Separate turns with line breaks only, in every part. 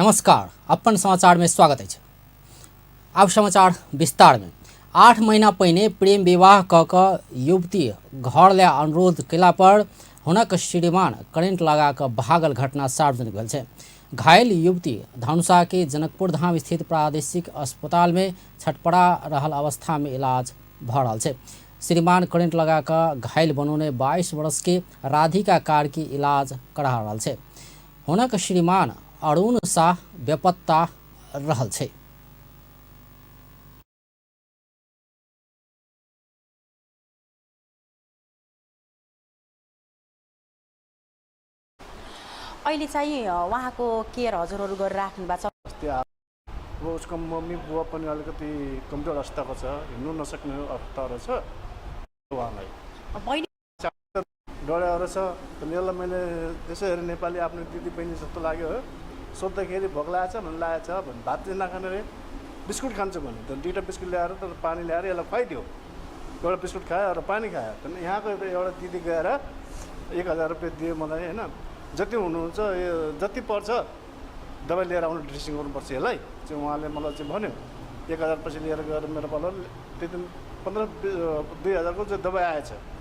नमस्कार, अपन समाचार में स्वागत है। अब समाचार विस्तार में। 8 महीना पहिने प्रेम विवाह क युवती घर ले अनुरोध केला पर हुनक श्रीमान करेंट लगा भागल घटना सार्वजनिक भेल छै। घायल युवती धनुषा के जनकपुर धाम स्थित प्रादेशिक अस्पताल में छटपड़ा रहल अवस्था में इलाज भ रहा है। श्रीमान करेंट लगा घायल बनौने 22 वर्ष के राधिका कार्की इलाज करा रहा है। हुनक श्रीमान अरुण शाह बेपत्ता रहल छै।
अहिले चाहिँ उहाँको केयर हजुरहरू गरिराख्नु भएको छ।
अब उसको मम्मी बुवा पनि अलिकति कमजोर अवस्थाको छ, हिँड्नु नसक्ने अवस्था रहेछ। उहाँलाई
बहिनी
डराएर छ। यसलाई मैले त्यसै हेरेर नेपाली आफ्नो दिदी बहिनी जस्तो लाग्यो हो। सोद्धाखेरि भोक लागेछ भने लागेछ भने भात चाहिँ नखाने रे, बिस्कुट खान्छु भने त 2टा बिस्कुट ल्याएर त पानी ल्याएर यसलाई खुवाइदियो। एउटा बिस्कुट खायो र पानी खायो। त्यहाँदेखि यहाँको एउटा दिदी गएर 1000 रुपियाँ दियो मलाई होइन। जति हुनुहुन्छ यो जति पर्छ दबाई लिएर आउनु, ड्रेसिङ गर्नुपर्छ यसलाई चाहिँ उहाँले मलाई चाहिँ भन्यो। 1000 पैसा लिएर गएर मेरो पालो त्यो दिन 2000 को चाहिँ दबाई आएछ।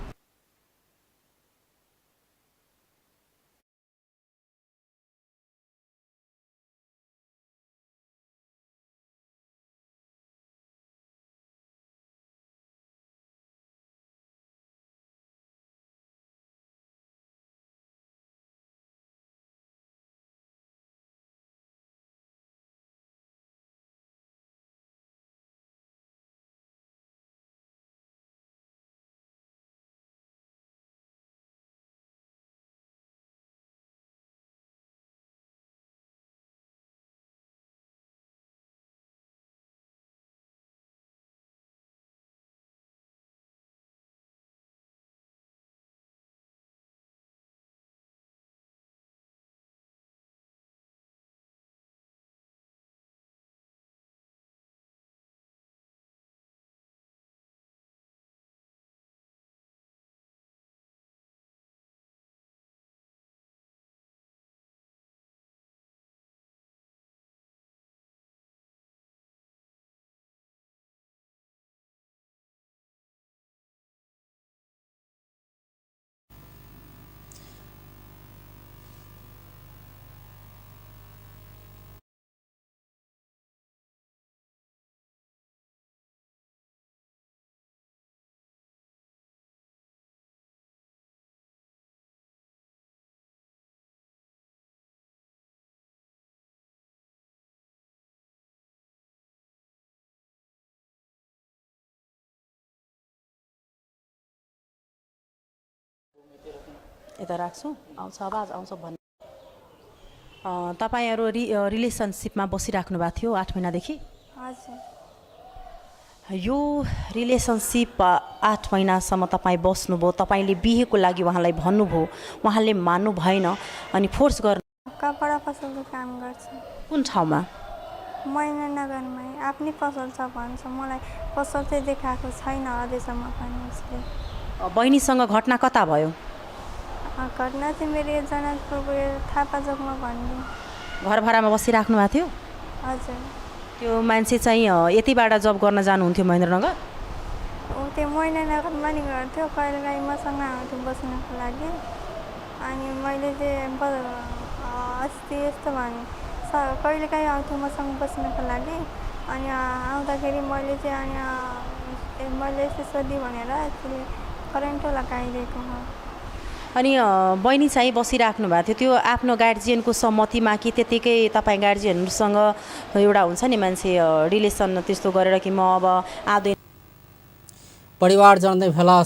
यता राख्छु, आउँछ आवाज आउँछ भन्नु। तपाईहरु रिलेसनशिपमा बसिराख्नु भएको थियो 8 महिनादेखि।
हजुर।
यो रिलेसनशिप 8 महिनासम्म तपाईँ बस्नुभयो, तपाईँले बिहेको लागि उहाँलाई भन्नुभयो, उहाँले मान्नु भएन अनि फोर्स गर्न।
कपडा पसलको काम गर्छ।
कुन ठाउँमा?
मैनानगरमै आफ्नै पसल छ भन्छ। मलाई पसल चाहिँ देखाएको छैन अझैसम्म पनि उसले।
बहिनीसँग घटना कता भयो?
घटना चाहिँ मेरो जनकपुरको थापाचोकमा भन्ने।
घर भाडामा बसिराख्नु भएको थियो?
हजुर।
त्यो मान्छे चाहिँ यतिबाट जब गर्न जानुहुन्थ्यो महेन्द्रनगर?
ऊ त्यो मैनानगरमा नि गर्थ्यो, कहिलेकाहीँ मसँग आउँथ्यो बस्नको लागि। अनि मैले चाहिँ अस्ति यस्तो भने कहिलेकाहीँ आउँथ्यो मसँग बस्नको लागि। अनि आउँदाखेरि मैले चाहिँ मैले यस्तो सोधी भनेर यसले करेन्टो लगाइदिएको हो।
अनि बहिनी चाहिँ बसिराख्नु भएको थियो, त्यो आफ्नो गार्जियनको सम्मतिमा कि त्यतिकै तपाईँ गार्जियनहरूसँग एउटा हुन्छ नि मान्छे रिलेसन त्यस्तो गरेर कि म अब आउँदैन।
परिवारजन भेला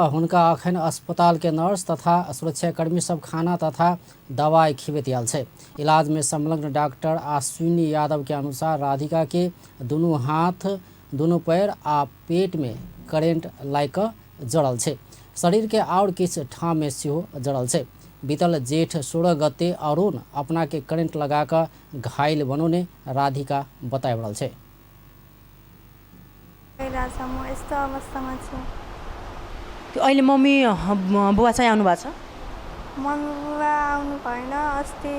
हुनका अखन अस्पताल के नर्स तथा सुरक्षाकर्मी सब खाना तथा दवाई खिबेतियाल छै। इलाज में संलग्न डॉक्टर अश्विनी यादव के अनुसार राधिका के दोनों हाथ, दोनों पैर आ पेट में करेंट लाइक जड़ल छै। शरीर के और किछ ठाम में सेहो जड़ल छै। बीतल जेठ 16 गते अरुण अपना के करेंट लगाकर घायल बनोने राधिका बताए बढ़ल छै।
यस्तो अवस्थामा छु।
त्यो अहिले मम्मी बुवा चाहिँ आउनु भएको छ?
मम्मी बुवा आउनु भएन। अस्ति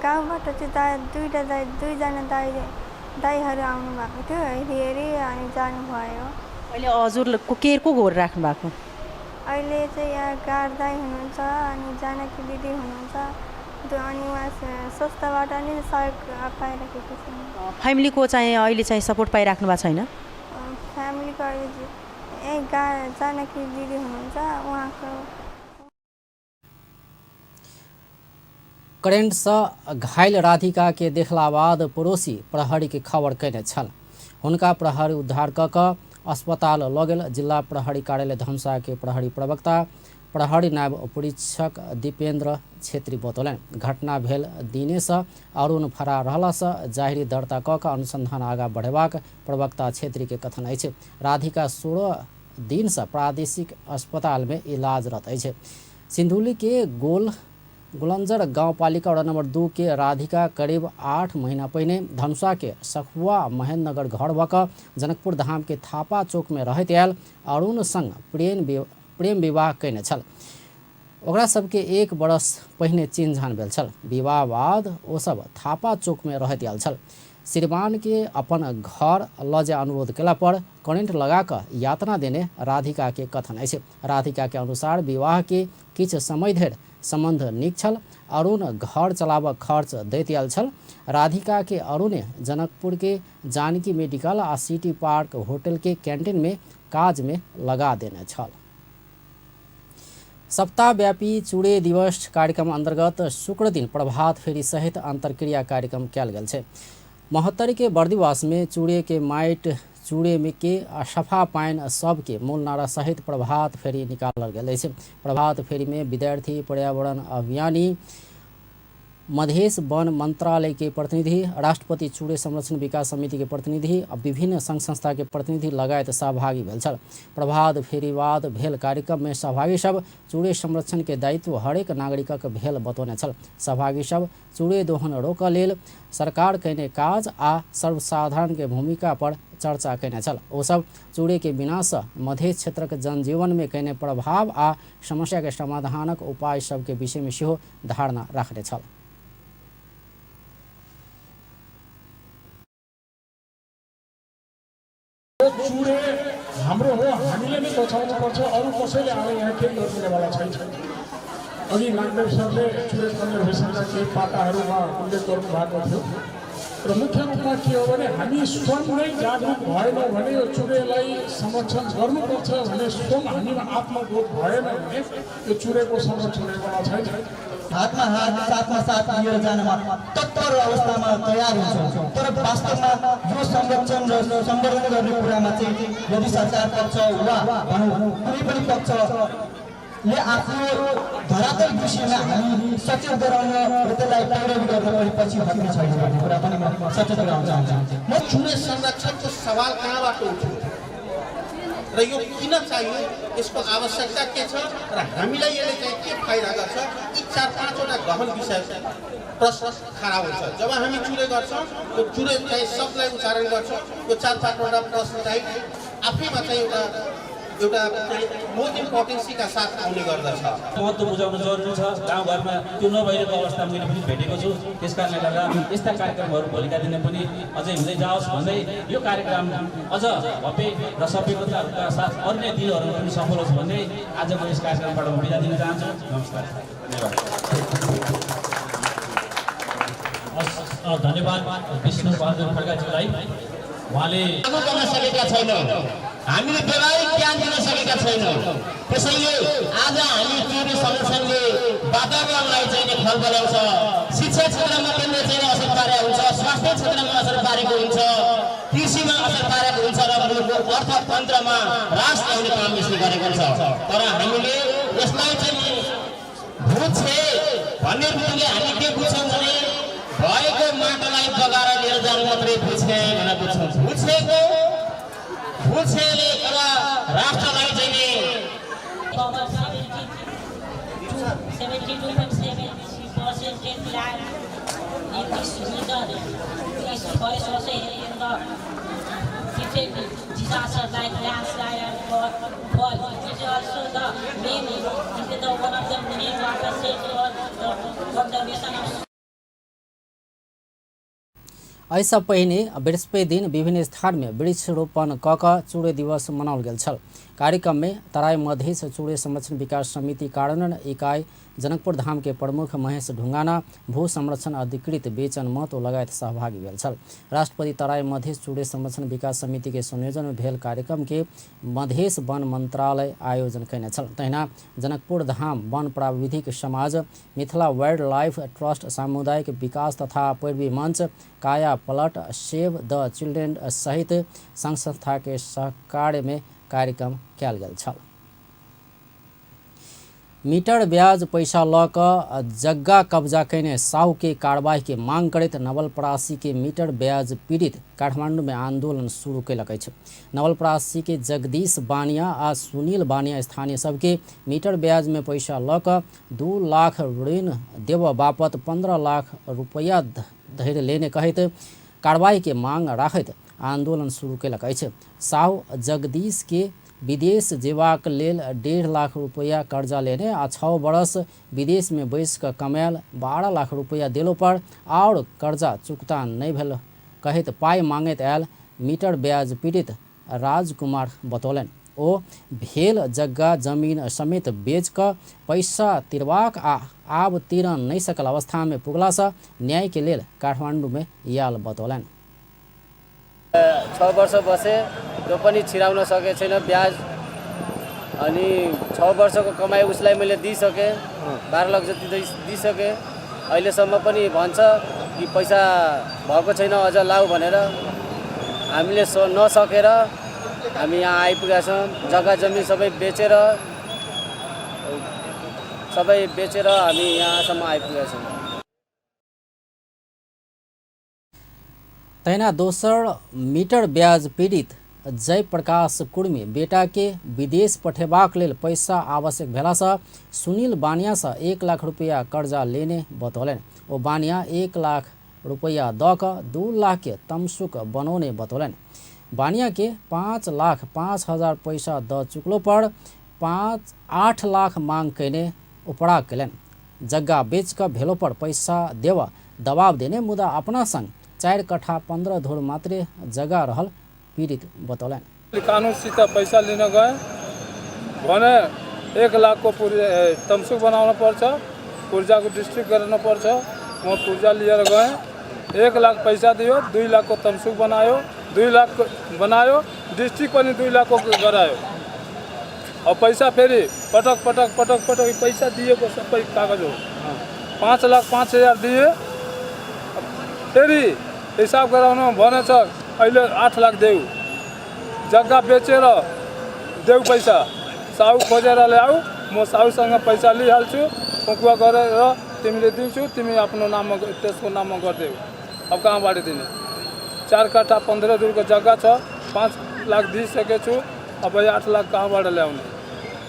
गाउँबाट चाहिँ दुईजना दाइहरू आउनु भएको थियो हेरी अनि जानुभयो।
अहिले हजुरको को गोर राख्नु भएको?
अहिले चाहिँ यहाँ गाड दाइ हुनुहुन्छ अनि जानकी दिदी हुनुहुन्छ अनि उहाँ संस्थाबाट नि सहयोग पाइराखेको छौँ।
फ्यामिलीको चाहिँ अहिले चाहिँ सपोर्ट पाइराख्नु भएको छैन?
फ्यामिलीको अहिले जानकी दिदी हुनुहुन्छ उहाँको
करेंट से घायल राधिका के देखला बाद पड़ोसी प्रहरी के खबर कैने छल। हुनका प्रहरी उद्धार क अस्पताल ल गेल। जिला प्रहरी कार्यालय धनुषा के प्रहरी प्रवक्ता प्रहरी नायब परीक्षक दीपेन्द्र छेत्री बतौलन घटना भेल दिने से अरुण फरार रहला से जाहिरी दर्ता क अनुसंधान आगा बढ़ेबाक प्रवक्ता छेत्री के कथन अछि। राधिका 16 दिन से प्रादेशिक अस्पताल में इलाजरत अछि। सिंधुली के गोलंजर गाउँपालिका वडा नंबर 2 के राधिका करीब 8 महीना पहिने धनुषा के सखुआ महेंद्रनगर घर भक जनकपुर धाम के थापा चौक में रहत आयल अरुण संग प्रेम विवाह कैने छल। ओकरा सबके 1 बरस पहिने चिन्हजान भेल छल। विवाह बाद ओ सब थापा चौक में रहत आयल छल। श्रीमान के अपन घर ल जाय अनुरोध केला पर करेंट लगा कर यातना देने राधिका के कथन अछि। राधिका के अनुसार विवाह के किछ समय धरि संबंध नीक छल। अरुण घर चलाब खर्च दैत आयल छल। राधिका के अरुणे जनकपुर के जानकी मेडिकल आ सिटी पार्क होटल के कैंटीन में काज में लगा देने छल। सप्ताहव्यापी चूड़े दिवस कार्यक्रम अंतर्गत शुक्र दिन प्रभात फेरी सहित अंतरक्रिया कार्यक्रम कयल गेल छै। महोत्तरी के बर्दिवास में चूड़े के माइट चूड़े में के सफा पाइन सब के मूल नारा सहित प्रभात फेरी निकालल गेल अछि। प्रभात फेरी में विद्यार्थी, पर्यावरण अभियानी, मधेश वन मंत्रालय के प्रतिनिधि, राष्ट्रपति चूड़े संरक्षण विकास समिति के प्रतिनिधि, विभिन्न संघ संस्था के प्रतिनिधि लगायत सहभागी भेल छल। प्रभात फेरी बाद भेल कार्यक्रम में सहभागी सब चूड़े संरक्षण के दायित्व हरेक नागरिकक भेल बतौने छल। सहभागी सब चूड़े दोहन रोक लेल सरकार कयने काज आ सर्वसाधारण के भूमिका पर चर्चा कैने छल। ओ सब चूड़े के विनाश मधेश क्षेत्रक जनजीवन में कयने प्रभाव आ समस्या के समाधानक उपाय सब के विषय में सेहो धारणा राख्ने छल।
चूड़े हाम्रो हो, हामीले नै बचाउनु पर्छ, अरू कसैले आएर यहाँ केही गर्नेवाला छैन। अघि नागदेव सरले चूड़े कन्जर्भेसनका केही पाटाहरूमा उल्लेख गर्नु भएको थियो र मुख्य रूपमा के हो भने हामी स्वयं नै जागरुक भएनौँ भने यो चूड़ेलाई संरक्षण गर्नुपर्छ भने स्वयं हामीमा आत्मबोध भएन भने यो चूड़ेको संरक्षण हुनेवाला छैन।
हातमा हात साथमा साथ लिएर जानमा तत्पर अवस्थामा तयार हुन्छ, तर वास्तवमा यो संरक्षण र संवर्धन गर्ने कुरामा चाहिँ यदि सरकार पक्ष वा भनौँ कुनै पनि पक्षले आफ्नो धरातल विषयमा हामी सचेत गराउन र त्यसलाई पैरवी गर्न पछि हट्ने छैन भन्ने कुरा पनि म सचेत गराउन चाहन्छु।
म चूड़े संरक्षणको सवाल कहाँबाट उठ्यो र यो किन चाहियो, यसको आवश्यकता के छ र हामीलाई यसले चाहिँ के फाइदा गर्छ, यी 4-5 वटा गहन विषय प्रश्न खडा हुन्छ। जब हामी चूड़े गर्छौँ त्यो चूड़े चाहिँ सबलाई उच्चारण गर्छौँ, त्यो 4-5 वटा प्रश्न चाहिँ आफैमा चाहिँ एउटा मोस्ट इम्पोर्टेन्सीका साथ आउने गर्दछ।
महत्त्व बुझाउन जरुरी छ। गाउँघरमा त्यो नभइरहेको अवस्था मैले पनि भेटेको छु। त्यसकारणले गर्दा यस्ता कार्यक्रमहरू भोलिका दिन पनि अझै हुँदै जाओस् भन्दै यो कार्यक्रम अझ भव्य र सफलताका साथ अन्य दिनहरूमा पनि सफल होस् भन्दै आजको यस कार्यक्रमबाट म बिदा दिन चाहन्छु। नमस्कार,
धन्यवाद विष्णु बहादुर खड्काज्यूलाई। उहाँले
गर्न सकेका छैनौँ, हामीले व्यवहारिक ज्ञान दिन सकेका छैनौँ। त्यसैले आज हामी चूड़े संरक्षणले वातावरणलाई चाहिँ फल बनाउँछ, शिक्षा क्षेत्रमा त्यसले चाहिँ असर पारेको हुन्छ, स्वास्थ्य क्षेत्रमा असर पारेको हुन्छ, कृषिमा असर पारेको हुन्छ र मुलुकको अर्थतन्त्रमा रास ल्याउने काम यसले गरेको छ। तर हामीले यसलाई चाहिँ बुझ्छे भन्ने बित्तिकै हामी के बुझ्छौँ भने भएको माटोलाई बगाएर लिएर जानु मात्रै बुझ्छे भनेर बुझ्छौँ। बुझ्छेले एउटा राष्ट्रलाई चाहिँ
72.7% land in this region is poised also in the different disasters like landslide and flood. It is also the main, one of the main water sources for the conservation of
एहिसँ पहिने बृहस्पति दिन विभिन्न स्थान में वृक्ष रोपण क क चूड़े दिवस मनाओल गेल छल। कार्यक्रम में तराई मधेश चूड़े संरक्षण विकास समिति कार्यान्वयन इकाई जनकपुर धाम के प्रमुख महेश ढुंगाना, भू संरक्षण अधिकृत बेचन महतो लगायत सहभागी भेल छल। राष्ट्रपति तराई मधेश चूड़े संरक्षण विकास समिति के संयोजन में भेल कार्यक्रम के मधेश वन मंत्रालय आयोजन कयने छल। तहिना जनकपुर धाम वन प्राविधिक समाज, मिथिला वाइल्ड लाइफ ट्रस्ट, सामुदायिक विकास तथा पूर्वी मंच, काया पलट, सेव द चिल्ड्रेन सहित संघ संस्था के सहकार्य में कार्यक्रम कयल गेल छल। मीटर ब्याज पैसा ल क जग्गा कब्जा कयने साहू के कार्रवाई के मांग करैत नवलपरासी के मीटर ब्याज पीड़ित काठमांडू में आंदोलन शुरू कयलक अछि। नवलपरासी के जगदीश बानिया आ सुनील बानिया स्थानीय सबके मीटर ब्याज में पैसा ल क 2 लाख ऋण देव बापत 15 लाख रुपया धरि लेने कहैत कार्रवाई के मांग राखैत आंदोलन शुरू कयलक अछि। साहू जगदीश के विदेश जेबाक लेल 1.5 लाख रुपया कर्जा लेने आ 6 बरस विदेश में बैस क कमायल 12 लाख रुपया देलो पर और कर्जा चुकता नहीं भेल कहैत पाई मांगैत आयल मीटर ब्याज पीड़ित राजकुमार बतौलनि। ओ भेल जग्गा जमीन समेत बेच क पैसा तिरबाक आ आब तिर नहीं सकल अवस्था में पुगलासँ न्याय के लेल काठमांडू में याल बतौलनि।
6 वर्ष बसे त्यो पनि छिराउन सके छैन ब्याज, अनि 6 वर्षको कमाइ उसलाई मैले दिइसकेँ, 12 लाख जति दिइसकेँ। अहिलेसम्म पनि भन्छ कि पैसा भएको छैन अझ लाऊ भनेर। हामीले नसकेर हामी यहाँ आइपुगेका छौँ। जग्गा जमिन सबै बेचेर हामी यहाँसम्म आइपुगेका छौँ।
तहिना दोसर मीटर ब्याज पीड़ित जयप्रकाश कुर्मी बेटा के विदेश पठेबाक लेल पैसा आवश्यक भेलासँ सुनील बानिया से 1 लाख रुपया कर्जा लेने बतौलनि। ओ बानिया 1 लाख रुपया द क 2 लाख के तमसुक बनौने बतौलनि। बानिया के 5 लाख 5,000 पैसा द चुकलो पर 8 लाख मांग कयने उपराग कयलनि। जग्गा बेच क भेलो पर पैसा देवा दबाव देने मुदा अपना संग 4 कट्ठा 15 धुर मात्रै जग्गा रहल पीड़ित बतौलनि।
कानूनसित पैसा लिन गए भने 1 लाख को तमसुक बनाउन पर्छ, पूर्जा को डिस्ट्रिक्ट गर्न पर्छ। म पूर्जा लिएर गएँ, 1 लाख पैसा दियो, 2 लाख को तमसुक बनायो, 2 लाख बनायो, डिस्ट्रिक्ट पनि 2 लाख को गरायो। अब पैसा फेरि पटक पैसा दिएको सबै कागज हो। 5 लाख 5,000 दिए, फेरि हिसाब गराउन भनेछ अहिले 8 लाख देऊ, जग्गा बेचेर देऊ पैसा, साहु खोजेर ल्याऊ, म साहुसँग पैसा लिइहाल्छु, पकुवा गरेर तिमीले दिन्छु, तिमी आफ्नो नाममा त्यसको नाममा गरिदेऊ। अब कहाँबाट दिने? 4 कट्ठा 15 धुरको जग्गा छ, 5 लाख दिइसकेछु, अब 8 लाख कहाँबाट ल्याउने?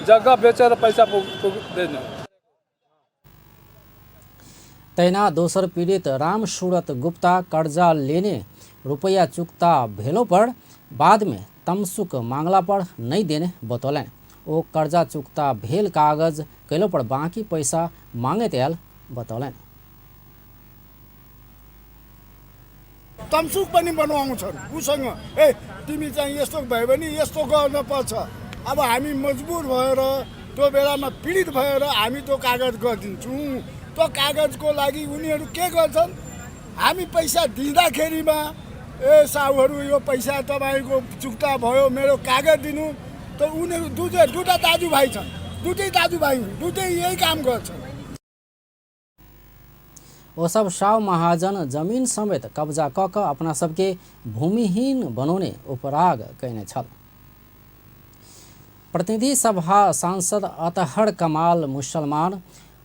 जग्गा बेचेर पैसा पुग्दैन।
तहिना दोसर पीड़ित राम सूरत गुप्ता कर्जा लेने रुपया चुकता भेलो पर बाद में तमसुक मांगला पर नहीं देने बतौलनि। ओ कर्जा चुकता भेल कागज कैलो पर बाँकी पैसा मांगैत आयल बतौलनि।
तमसुक पनि बनाउँछन् उसँग, ए तिमी चाहिँ यस्तो भयो भने यस्तो गर्न पर्छ। अब हामी मजबुर भएर त्यो बेलामा पीडित भएर हामी त्यो कागज गरिदिन्छौँ। त्यो कागजको लागि उनीहरू के गर्छन्? हामी पैसा दिँदाखेरिमा ए साहुहरू यो पैसा तपाईँको चुक्ता भयो, मेरो कागज दिनु। त उनीहरू दुईटा दाजुभाइ छन्, दुईटै दाजुभाइ हुन्, दुईटै यही काम गर्छन्।
ओ सब साहु महाजन जमीन समेत कब्जा क क अपना सबके भूमिहीन बनाउने उपराग कयने छल। प्रतिनिधि सभा सांसद अतहर कमाल मुसलमान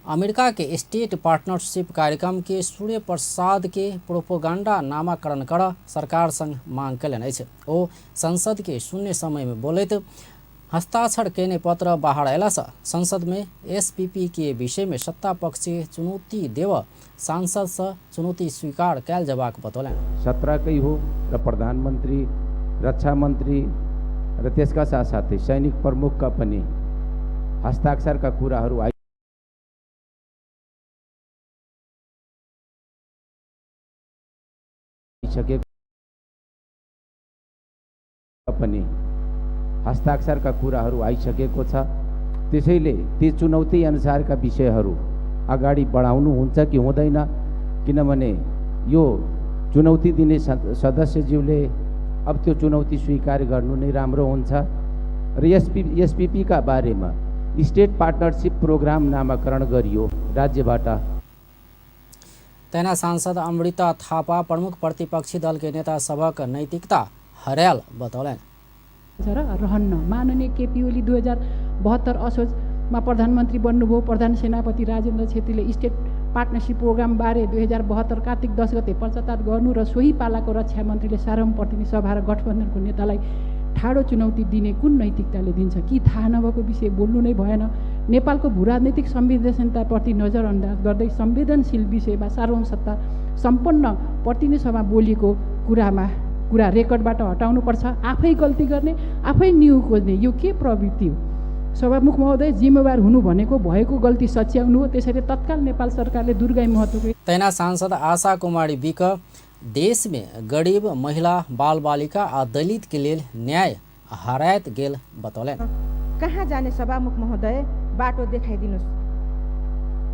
अमेरिका के स्टेट पार्टनरशिप कार्यक्रम के सूर्य प्रसाद के प्रोपोगंडा नामाकरण कर सरकार संग मांग कयलनि अछि। ओ संसद के शून्य समय में बोलैत हस्ताक्षर केने पत्र बाहर अयलासँ संसद में एसपीपी के विषय में सत्ता पक्ष चुनौती देव सांसद से चुनौती स्वीकार कयल जबाक बतौलनि।
17कै हो र प्रधानमन्त्री, रक्षा मन्त्री र त्यसका साथसाथै सैनिक प्रमुखका पनि हस्ताक्षरका कुराहरू आइसकेको पनि हस्ताक्षरका कुराहरू आइसकेको छ। त्यसैले ती चुनौती अनुसारका विषयहरू अगाडि बढाउनु हुन्छ कि हुँदैन, किनभने यो चुनौती दिने सदस्यज्यूले अब त्यो चुनौती स्वीकार गर्नु नै राम्रो हुन्छ। र एसपीपीका बारेमा स्टेट पार्टनरशिप प्रोग्राम नामाकरण गरियो राज्यबाट।
तेना सांसद अमृता थापा प्रमुख प्रतिपक्षी दल के नेता सबक नैतिकता हरायल बतौलन।
रहन्न माननीय केपी ओली 2072 असोजमा प्रधानमन्त्री बन्नुभयो। प्रधान सेनापति राजेन्द्र छेत्रीले स्टेट पार्टनरशिप प्रोग्राम बारे 2072 कार्तिक 10 गते पश्चाताप गर्नु र सोही पालाको रक्षा मन्त्रीले सार्वभौम प्रतिनिधि सभा र गठबन्धनको नेतालाई ठाडो चुनौती दिने कुन नैतिकताले दिन्छ कि थाहा नभएको विषय बोल्नु नै भएन। नेपालको भूराजनैतिक संवेदनशीलताप्रति नजरअन्दाज गर्दै संवेदनशील विषयमा सार्वभौम सत्ता सम्पन्न प्रतिनिधि सभा बोलिएको कुरा रेकर्डबाट हटाउनुपर्छ। आफै गल्ती गर्ने, आफै न्यु खोज्ने, यो के प्रवृत्ति हो? सभामुख महोदय, जिम्मेवार हुनु भनेको भएको गल्ती सच्याउनु हो। त्यसैले तत्काल नेपाल सरकारले दुर्गाई महतोको
तेना सांसद आशा कुमारी विक देश में गरीब महिला बाल बालिका आ दलित के लिए न्याय हरायत गेल बतौलन।
कहाँ जाने सभामुख महोदय, बाटो देखाइदिनुहोस्।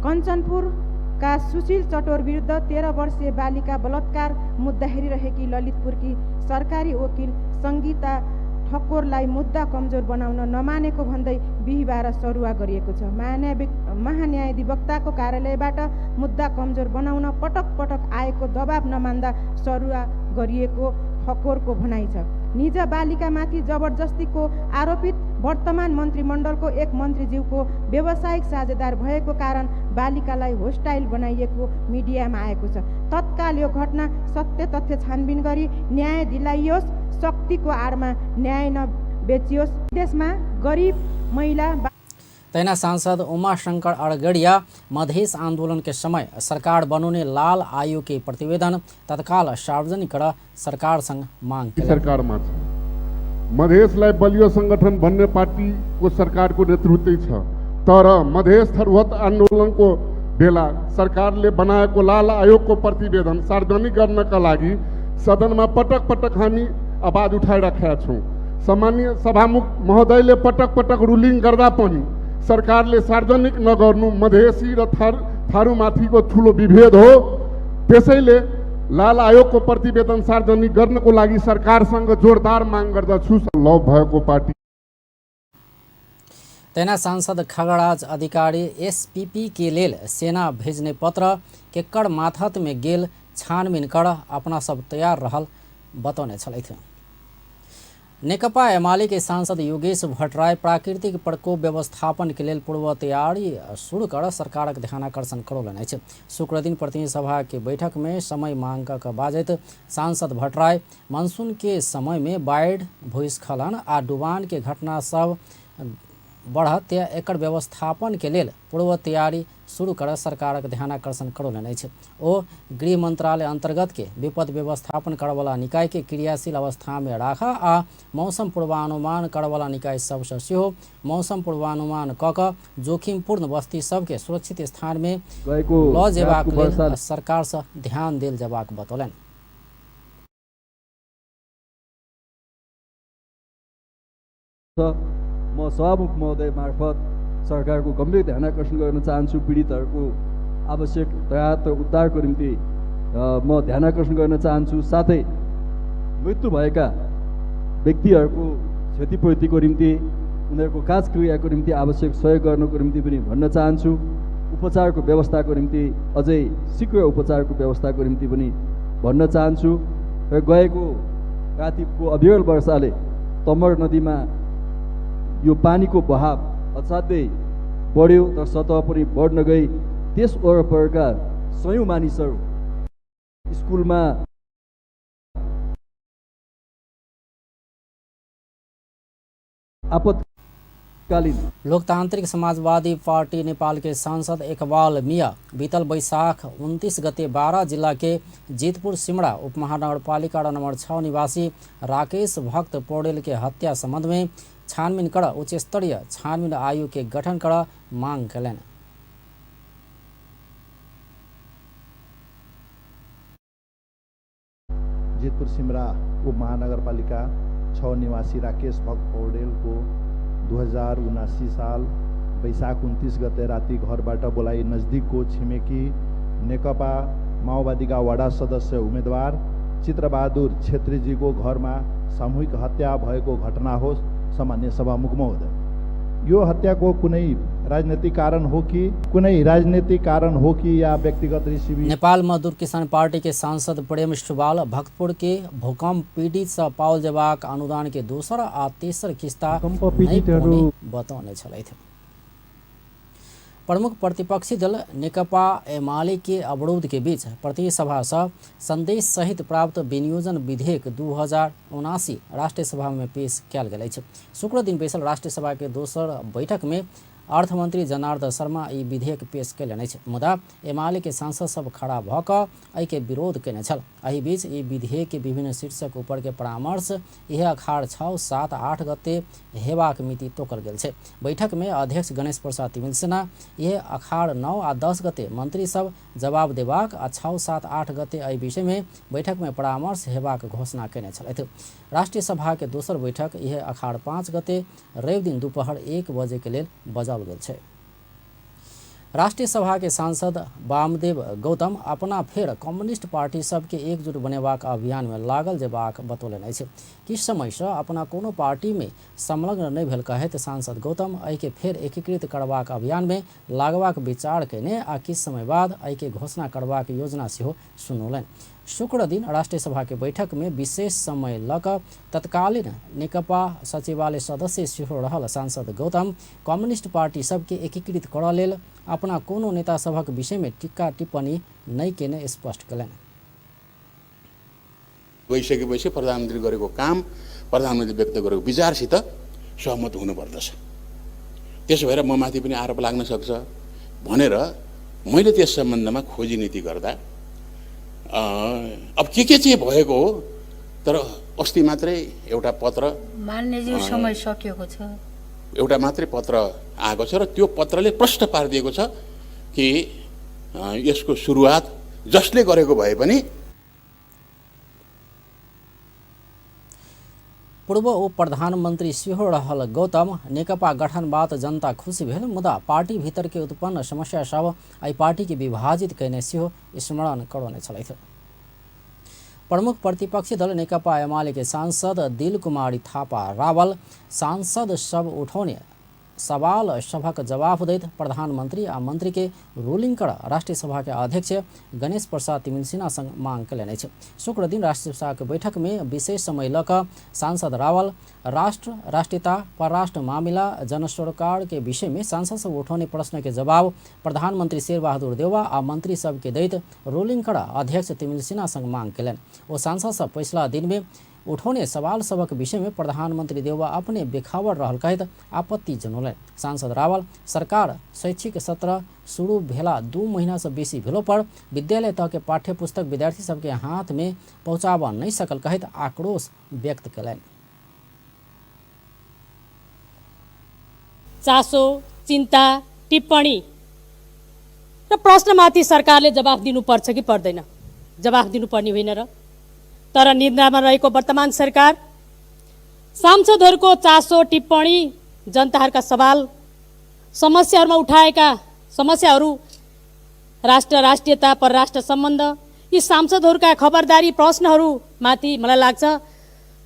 कञ्चनपुरका सुशील चटोर विरुद्ध 13 वर्षीय बालिका बलात्कार मुद्दा हेरिरहेकी ललितपुरकी सरकारी वकिल सङ्गीता ठक्कोरलाई मुद्दा कमजोर बनाउन नमानेको भन्दै बिहिबार सरुवा गरिएको छ। महान्यायाधिवक्ताको कार्यालयबाट मुद्दा कमजोर बनाउन पटक पटक आएको दबाब नमान्दा सरुवा गरिएको ठक्कोरको भनाइ छ। निज बालिकामाथि जबरजस्तीको आरोपित वर्तमान मन्त्रीमण्डलको एक मन्त्रीज्यूको व्यावसायिक साझेदार भएको कारण बालिकालाई होस्टाइल बनाइएको मिडियामा आएको छ। तत्काल यो घटना सत्य तथ्य छानबिन गरी न्याय दिलाइयोस्। शक्तिको आडमा न्याय नबेचियोस्। देशमा गरीब महिला
तेना सांसद उमाशंकर अड़गड़िया मधेश आंदोलन के समय सरकार बनाउने लाल आयोग के प्रतिवेदन तत्काल सार्वजनिक कर सरकार संग मांग
सरकार मधेशलाई बलियो संगठन भन्ने पार्टीको सरकारको नेतृत्व छ। तर मधेश थरुहत आन्दोलनको बेला सरकारले बनाएको लाल आयोगको प्रतिवेदन सार्वजनिक गर्नका लागि सदनमा पटक पटक हामी आवाज उठाइराखेका छौँ। सामान्य सभामुख महोदयले पटक पटक रुलिङ गर्दा पनि सरकारले सार्वजनिक नगर्नु मधेसी र थारूमाथिको ठुलो विभेद हो। त्यसैले लाल आयोगको प्रतिवेदन सार्वजनिक गर्नको लागि सरकारसँग जोरदार माग गर्दछु। लौ भएको पार्टी
तेना सांसद खगड़राज अधिकारी एसपीपी के लेल सेना भेजने पत्र केक्कड़ माथत में गेल छानबीन कर अपना सब तैयार रहल बतौने छलैथ। नेकपा एमाले के सांसद योगेश भट्टराय प्राकृतिक प्रकोप व्यवस्थापन के लिए पूर्व तैयारी शुरू कर सरकारक ध्यानाकर्षण करौलन अछि। शुक्र दिन प्रतिनिधि सभा के बैठक में समय मांगक बाजैत सांसद भट्टराय मानसून के समय में बाढ़, भूस्खलन आ डुबान के घटना सब बढ़त एकर व्यवस्थापन के लेल पूर्व तैयारी शुरू कर सरकारक ध्यानाकर्षण करौलन अछि। ओ गृह मंत्रालय अंतर्गत के विपद व्यवस्थापन करवला निकाय के क्रियाशील अवस्था में राखा आ मौसम पूर्वानुमान करवला निकाय सबसे सेहो मौसम पूर्वानुमान क जोखिमपूर्ण बस्ती सबके सुरक्षित स्थान में ल जेबाक लेल सरकार से ध्यान देल जेबाक बतौलन।
म सभामुख महोदय मार्फत सरकारको गम्भीर ध्यानाकर्षण गर्न चाहन्छु। पीडितहरूको आवश्यक राहत र उद्धारको निम्ति म ध्यानाकर्षण गर्न चाहन्छु। साथै मृत्यु भएका व्यक्तिहरूको क्षतिपूर्तिको निम्ति, उनीहरूको काजक्रियाको निम्ति आवश्यक सहयोग गर्नको निम्ति पनि भन्न चाहन्छु। उपचारको व्यवस्थाको निम्ति अझै शीघ्र उपचारको व्यवस्थाको निम्ति पनि भन्न चाहन्छु। र गएको रातिको अविरल वर्षाले तमर नदीमा यो पानीको बहाव असाध्यै बढ्यो र सतह पनि बढ्न गई। त्यस वरपरका सयौं मानिसहरू स्कुलमा आपतकालीन
लोकतांत्रिक समाजवादी पार्टी नेपाल के सांसद इकबाल मिया बीतल बैशाख 29 गते बारा जिला के जीतपुर सिमड़ा उपमहानगरपालिका नंबर 6 निवासी राकेश भक्त पौडेल के हत्या संबंध में छानबीन कर उच्च स्तरीय छानबीन आयोग के गठन कर मांग कलन।
ललितपुर सिमरा उपमहानगरपालिका 6 निवासी राकेश भक्त पौडेलको 2079 साल वैशाख 29 गते राति घरबाट बोलाइ नजिकको छिमेकी नेकपा माओवादीका वडा सदस्य उम्मेदवार चित्रबहादुर छेत्रीजीको घरमा सामूहिक हत्या भएको घटना हो। सामान्य सभामुख महोदय, यो हत्याको कुनै राजनीतिक कारण हो कि या व्यक्तिगत रिसिभी।
नेपाल मजदूर किसान पार्टी के सांसद प्रेम सुवाल भक्तपुर के भूकंप पीड़ित से पाओल जेबाक अनुदान के दोसर आ तेसर किस्ता बताउने छलथि। प्रमुख प्रतिपक्षी दल नेकपा एमाले के अवरोध के बीच प्रतिसभा से संदेश सहित प्राप्त विनियोजन विधेयक 2079 राष्ट्रीय सभा में पेश कयल गेल अछि। शुक्र दिन बैसल राष्ट्रीय सभा के दोसर बैठक में अर्थमंत्री जनार्दन शर्मा ई विधेयक पेश कयलनि अछि, मुदा एमाले के सांसद सब खड़ा भऽ कऽ एहि के विरोध कयने छल। एहि बीच ई विधेयक के विभिन्न शीर्षक ऊपर के परामर्श यह अखाड़ 6, 7, 8 गते हेबाक मिति तोकल गेल छै। बैठक में अध्यक्ष गणेश प्रसाद तिमिल सिन्हा यह अखाड़ 9 आ 10 गते मंत्री सब जवाब देबाक आ 6, 7, 8 गते एहि विषय में बैठक में परामर्श हेबाक घोषणा कयने छलथि। राष्ट्रीय सभा के दोसर बैठक यह अखाड़ 5 गते रवि दिन दुपहर 1 बजे के लेल बजाओल गेल छै। राष्ट्रीय सभा के सांसद वामदेव गौतम अपना फेर कम्युनिस्ट पार्टी सबके एकजुट बनेबाक अभियान में लागल जेबाक बतौलनि अछि। किछु समय से अपना कोनो पार्टी में संलग्न नहीं भेल कहैत सांसद गौतम एहि के फेर एकीकृत करबाक अभियान में लागबाक विचार कयने आ किछु समय बाद एहि के घोषणा करबाक योजना सेहो सुनौलनि। शुक्र दिन राष्ट्रीय सभा के बैठक में विशेष समय लऽ कऽ तत्कालीन नेकपा सचिवालय सदस्य सेहो रहल सांसद गौतम कम्युनिस्ट पार्टी सबके एकीकृत करऽ लेल अपना कोनो नेता सभक विषय में टीका टिप्पणी नहीं केने स्पष्ट कयलनि।
गइसकेपछि प्रधानमन्त्री गरेको काम, प्रधानमन्त्री व्यक्त गरेको विचारसित सहमत हुनुपर्दछ। त्यसो भएर म माथि पनि आरोप लाग्न सक्छ भनेर मैले त्यस सम्बन्धमा खोजी नीति गर्दा अब के चाहिँ भएको हो, तर अस्ति मात्रै एउटा पत्र
मान्यज्यू समय सकिएको छ,
एउटा मात्रै पत्र आएको छ र त्यो पत्रले प्रश्न पारिदिएको छ कि यसको सुरुवात जसले गरेको भए पनि
पूर्व उप प्रधानमंत्री सेहो रहल गौतम नेकपा गठन बात जनता खुशी भेल, मुदा पार्टी भीतर के उत्पन्न समस्या सब एहि पार्टी के विभाजित कयने सेहो स्मरण करौने छलथि। प्रमुख प्रतिपक्षी दल नेकपा एमाले के सांसद दिल कुमारी थापा रावल सांसद सब उठौने सवाल सभक जवाब दैत प्रधानमंत्री आ मंत्री के रूलिंग कर राष्ट्रीय सभा के अध्यक्ष गणेश प्रसाद तिमिल सिन्हा संग मांग कयलनि अछि। शुक्र दिन राष्ट्रीय सभा के बैठक में विशेष समय लऽ कऽ सांसद रावल राष्ट्र, राष्ट्रीयता, परराष्ट्र मामिला, जन सरोकार के विषय में सांसद सब उठौने प्रश्न के जवाब प्रधानमंत्री शेरबहादुर देउवा आ मंत्री सब के दैत रूलिंग कर अध्यक्ष तिमिल सिन्हा संग मांग कयलनि। ओ सांसद सब पिछला दिन में उठौने सवाल सबक विषय में प्रधानमंत्री देउवा अपने बेखबर रहल कहत आपत्ति जनौलनि। सांसद रावल सरकार शैक्षिक सत्र शुरू भेला 2 महीना से बेसी भेलो पर विद्यालय तक के पाठ्य पुस्तक विद्यार्थी सबके हाथ में पहुंचाबा नहीं सकल कहत आक्रोश व्यक्त कयलनि।
चासो, चिन्ता, टिप्पणी र प्रश्नमाथि सरकारले जवाफ दिनुपर्छ कि पर्दैन? जवाफ दिनुपर्ने होइन र? तर निद्रामा रहेको वर्तमान सरकार सांसदहरूको चासो, टिप्पणी, जनताहरूका सवाल, समस्याहरूमा उठाएका समस्याहरू, राष्ट्र, राष्ट्रियता, परराष्ट्र सम्बन्ध, यी सांसदहरूका खबरदारी प्रश्नहरूमाथि मलाई लाग्छ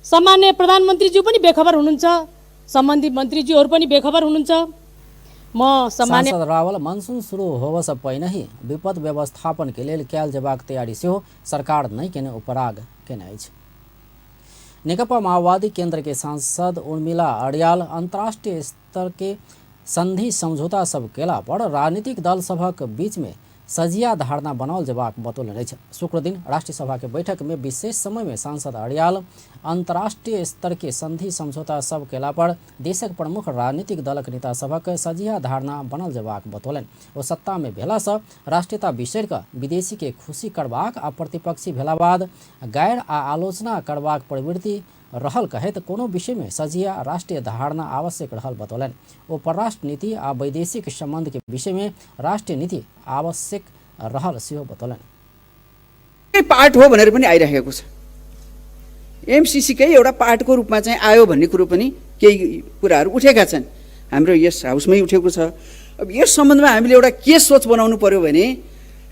सामान्य प्रधानमन्त्रीज्यू पनि बेखबर हुनुहुन्छ, सम्बन्धित मन्त्रीज्यूहरू पनि बेखबर हुनुहुन्छ।
सांसद रावल मानसून शुरू होबऽ से पहिने ही विपद व्यवस्थापन के लेल कयल जेबाक तैयारी सेहो सरकार नहीं केने उपराग केने अछि। नेकपा माओवादी केंद्र के सांसद उर्मिला अड़ियाल अंतर्राष्ट्रीय स्तर के संधि समझौता सब केला पर राजनीतिक दल सभक बीच में सजिया धारणा बनाओल जेबाक बतौलनि अछि। शुक्र दिन राष्ट्रीय सभा के बैठक में विशेष समय में सांसद अड़ियाल अंतर्राष्ट्रीय स्तर के संधि समझौता सब केला पर देशक प्रमुख राजनीतिक दलक नेता सभक सजिया धारणा बनल जेबाक बतौलनि। ओ सत्ता में भेला से राष्ट्रीयता बिसरि कऽ विदेशी के खुशी करबाक आ प्रतिपक्षी भेला बाद गैर आ आलोचना करबाक प्रवृत्ति रहल कहैत कोनो विषय में सजिया राष्ट्रीय धारणा आवश्यक रहल बतौलनि। ओ परराष्ट्र नीति आ वैदेशिक संबंध के विषय में राष्ट्रीय नीति आवश्यक रहल सेहो बतौलनि।
पार्ट हो भनेर पनि आइरहेको छ।
एमसिसीकै एउटा पार्टको रूपमा चाहिँ आयो भन्ने कुरो पनि केही कुराहरू उठेका छन्, हाम्रो यस हाउसमै उठेको छ। अब यस सम्बन्धमा हामीले एउटा के सोच बनाउनु पर्यो भने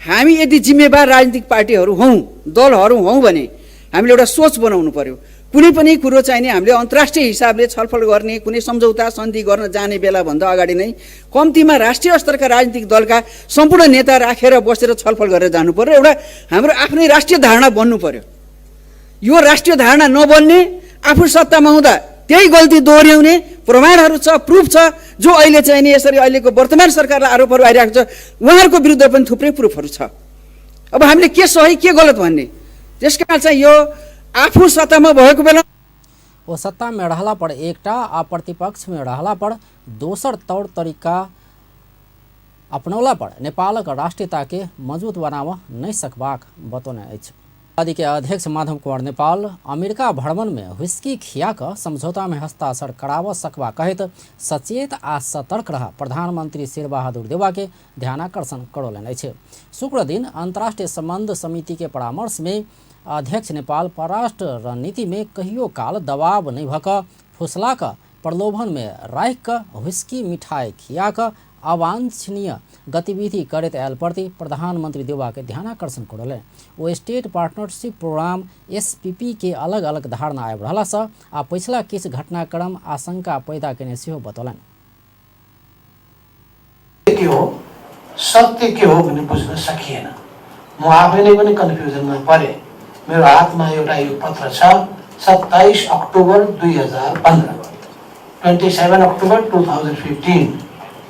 हामी यदि जिम्मेवार राजनीतिक पार्टीहरू हौँ, दलहरू हौँ भने हामीले एउटा सोच बनाउनु पर्यो। कुनै पनि कुरो चाहिने हामीले अन्तर्राष्ट्रिय हिसाबले छलफल गर्ने, कुनै सम्झौता सन्धि गर्न जाने बेलाभन्दा अगाडि नै कम्तीमा राष्ट्रिय स्तरका राजनीतिक दलका सम्पूर्ण नेता राखेर बसेर छलफल गरेर जानु पर्यो। एउटा हाम्रो आफ्नै राष्ट्रिय धारणा बन्नु पर्यो। यो राष्ट्रिय धारणा नबन्ने, आफू सत्तामा हुँदा त्यही गल्ती दोहोऱ्याउने प्रमाणहरू छ, प्रुफ छ। जो अहिले चाहिँ नि यसरी अहिलेको वर्तमान सरकारलाई आरोपहरू आइरहेको छ, उहाँहरूको विरुद्ध पनि थुप्रै प्रुफहरू छ। अब हामीले के सही के गलत भन्ने, त्यसकारण चाहिँ यो आफू सत्तामा भएको बेला
वो सत्ता में रहला पर एकटा आ प्रतिपक्ष में रहला पर दोसर तौर तरीका अपनौला पर नेपालक राष्ट्रीयता के मजबूत बनाव नहीं सकबाक बतौने अछि। वादी के अध्यक्ष माधव कुंवर नेपाल अमेरिका भ्रमण में हुस्की खियाक समझौता में हस्ताक्षर कराव सकबा कहत सचेत आ सतर्क रह प्रधानमंत्री शेरबहादुर देउवा के ध्यानाकर्षण करौलनि अछि। शुक्र दिन अंतर्राष्ट्रीय संबंध समिति के परामर्श में अध्यक्ष नेपाल परराष्ट्र रणनीति में कहियो काल दबाव नहीं भक फुसलाक प्रलोभन में राख हुस्की मिठाई खियाक अवांछनीय गतिविधि करैत आयल प्रति प्रधानमंत्री देउवा के ध्यानाकर्षण करौलनि। वो स्टेट पार्टनरशिप प्रोग्राम SPP के अलग अलग धारणा आबि रहला सँ आ पिछला किछु घटनाक्रम आशंका पैदा केने सेहो बतौलनि।
के हो सत्य के हो भन्ने बुझ्न सकिएन। म आफै नै पनि कन्फ्युजनमा परे। मेरो हातमा एउटा यो पत्र छ, 27 अक्टोबर 2015, 27 अक्टोबर 2015।